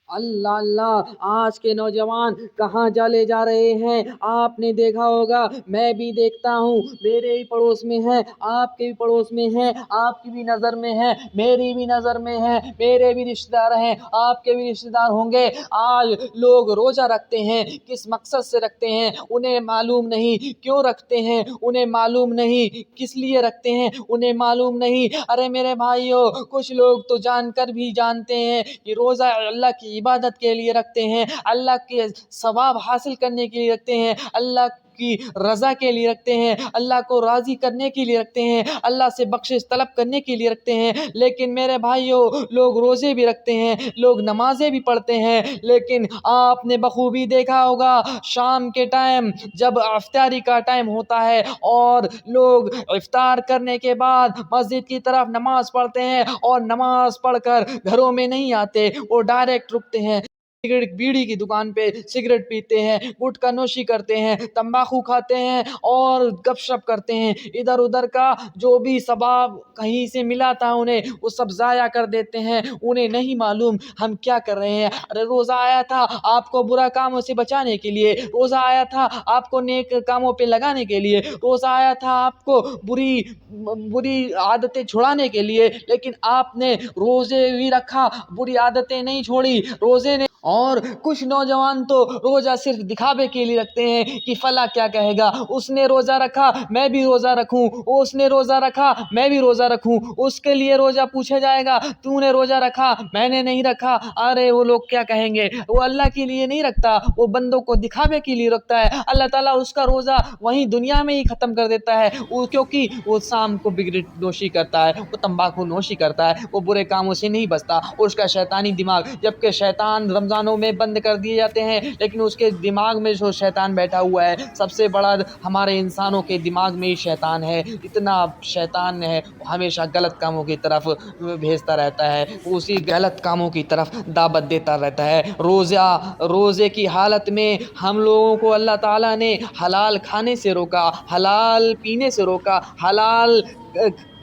اللہ اللہ، آج کے نوجوان کہاں چلے جا رہے ہیں؟ آپ نے دیکھا ہوگا، میں بھی دیکھتا ہوں، میرے ہی پڑوس میں ہے، آپ کے بھی پڑوس میں ہے، آپ کی بھی نظر میں ہے، میری بھی نظر میں ہے، میرے بھی رشتہ دار ہیں، آپ کے بھی رشتہ دار ہوں گے۔ آج لوگ روزہ رکھتے ہیں، کس مقصد سے رکھتے ہیں انہیں معلوم نہیں، کیوں رکھتے ہیں انہیں معلوم نہیں، کس لیے رکھتے ہیں انہیں معلوم نہیں۔ ارے میرے بھائیو، کچھ لوگ تو جان کر بھی جانتے ہیں کہ روزہ اللہ کی عبادت کے لیے رکھتے ہیں، اللہ کے ثواب حاصل کرنے کے لیے رکھتے ہیں، اللہ کی رضا کے لیے رکھتے ہیں، اللہ کو راضی کرنے کے لیے رکھتے ہیں، اللہ سے بخشش طلب کرنے کے لیے رکھتے ہیں۔ لیکن میرے بھائیو، لوگ روزے بھی رکھتے ہیں، لوگ نمازیں بھی پڑھتے ہیں، لیکن آپ نے بخوبی دیکھا ہوگا شام کے ٹائم جب افطاری کا ٹائم ہوتا ہے اور لوگ افطار کرنے کے بعد مسجد کی طرف نماز پڑھتے ہیں اور نماز پڑھ کر گھروں میں نہیں آتے، وہ ڈائریکٹ رکتے ہیں، سگریٹ بیڑی کی دکان پہ سگریٹ پیتے ہیں، گٹکا نوشی کرتے ہیں، تمباکو کھاتے ہیں اور گپ شپ کرتے ہیں، ادھر ادھر کا جو بھی ثواب کہیں سے ملا تھا انہیں وہ سب ضائع کر دیتے ہیں۔ انہیں نہیں معلوم ہم کیا کر رہے ہیں۔ ارے روزہ آیا تھا آپ کو برا کاموں سے بچانے کے لیے، روزہ آیا تھا آپ کو نیک کاموں پہ لگانے کے لیے، روزہ آیا تھا آپ کو بری عادتیں چھڑانے کے لیے، لیکن آپ نے روزے بھی رکھا، بری عادتیں نہیں چھوڑی، روزے نے۔ اور کچھ نوجوان تو روزہ صرف دکھاوے کے لیے رکھتے ہیں کہ فلاں کیا کہے گا، اس نے روزہ رکھا میں بھی روزہ رکھوں، اس نے روزہ رکھا میں بھی روزہ رکھوں، اس کے لیے روزہ پوچھا جائے گا تو نے روزہ رکھا میں نے نہیں رکھا، ارے وہ لوگ کیا کہیں گے۔ وہ اللہ کے لیے نہیں رکھتا، وہ بندوں کو دکھاوے کے لیے رکھتا ہے، اللہ تعالیٰ اس کا روزہ وہیں دنیا میں ہی ختم کر دیتا ہے، کیونکہ وہ شام کو سگریٹ نوشی کرتا ہے، وہ تمباکو نوشی کرتا ہے، وہ برے کاموں سے نہیں بچتا، اور اس کا شیطانی دماغ، جبکہ شیطان رمضانوں میں بند کر دیے جاتے ہیں لیکن اس کے دماغ میں جو شیطان بیٹھا ہوا ہے، سب سے بڑا ہمارے انسانوں کے دماغ میں ہی شیطان ہے، اتنا شیطان ہے، ہمیشہ غلط کاموں کی طرف بھیجتا رہتا ہے، اسی غلط کاموں کی طرف دعوت دیتا رہتا ہے۔ روزے کی حالت میں ہم لوگوں کو اللہ تعالیٰ نے حلال کھانے سے روکا، حلال پینے سے روکا، حلال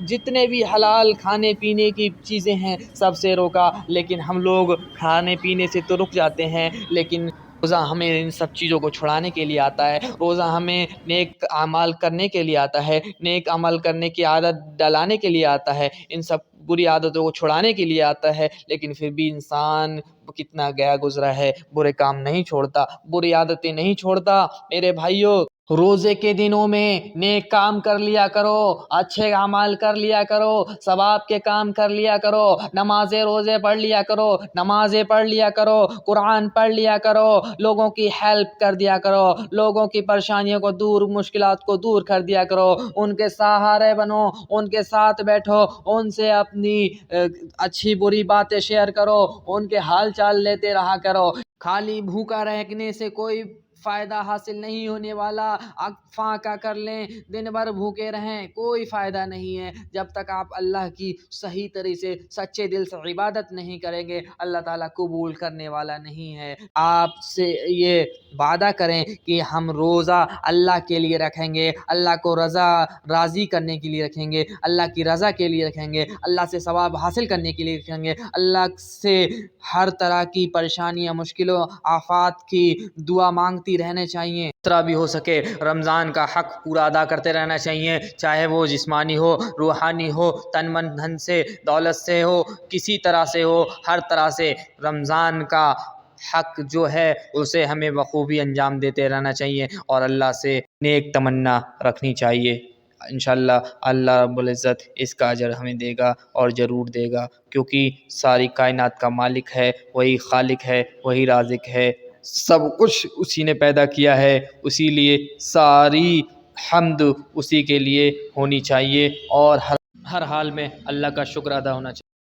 جتنے بھی حلال کھانے پینے کی چیزیں ہیں سب سے روکا، لیکن ہم لوگ کھانے پینے سے تو رک جاتے ہیں، لیکن روزہ ہمیں ان سب چیزوں کو چھڑانے کے لیے آتا ہے، روزہ ہمیں نیک اعمال کرنے کے لیے آتا ہے، نیک عمل کرنے کی عادت ڈلانے کے لیے آتا ہے، ان سب بری عادتوں کو چھڑانے کے لیے آتا ہے، لیکن پھر بھی انسان کتنا گیا گزرا ہے، برے کام نہیں چھوڑتا، بری عادتیں نہیں چھوڑتا۔ میرے بھائیوں، روزے کے دنوں میں نیک کام کر لیا کرو، اچھے اعمال کر لیا کرو، ثواب کے کام کر لیا کرو، نمازیں روزے پڑھ لیا کرو، نمازیں پڑھ لیا کرو، قرآن پڑھ لیا کرو، لوگوں کی ہیلپ کر دیا کرو، لوگوں کی پریشانیوں کو دور، مشکلات کو دور کر دیا کرو، ان کے سہارے بنو، ان کے ساتھ بیٹھو، ان سے اپنی اچھی بری باتیں شیئر کرو، ان کے حال چال لیتے رہا کرو۔ خالی بھوکا رہنے سے کوئی فائدہ حاصل نہیں ہونے والا، فاقہ کر لیں، دن بھر بھوکے رہیں، کوئی فائدہ نہیں ہے، جب تک آپ اللہ کی صحیح طریقے سے سچے دل سے عبادت نہیں کریں گے، اللہ تعالیٰ قبول کرنے والا نہیں ہے۔ آپ سے یہ وعدہ کریں کہ ہم روزہ اللہ کے لیے رکھیں گے، اللہ کو راضی کرنے کے لیے رکھیں گے، اللہ کی رضا کے لیے رکھیں گے، اللہ سے ثواب حاصل کرنے کے لیے رکھیں گے، اللہ سے ہر طرح کی پریشانیاں، مشکلوں، آفات کی دعا مانگتی رہنے چاہیے، جتنا بھی ہو سکے رمضان کا حق پورا ادا کرتے رہنا چاہیے، چاہے وہ جسمانی ہو، روحانی ہو، تن من دھن سے، دولت سے ہو، کسی طرح سے ہو، ہر طرح سے رمضان کا حق جو ہے اسے ہمیں بخوبی انجام دیتے رہنا چاہیے اور اللہ سے نیک تمنا رکھنی چاہیے۔ انشاءاللہ اللہ رب العزت اس کا اجر ہمیں دے گا اور ضرور دے گا، کیونکہ ساری کائنات کا مالک ہے، وہی خالق ہے، وہی رازق ہے، سب کچھ اسی نے پیدا کیا ہے، اسی لیے ساری حمد اسی کے لیے ہونی چاہیے اور ہر حال میں اللہ کا شکر ادا ہونا چاہیے۔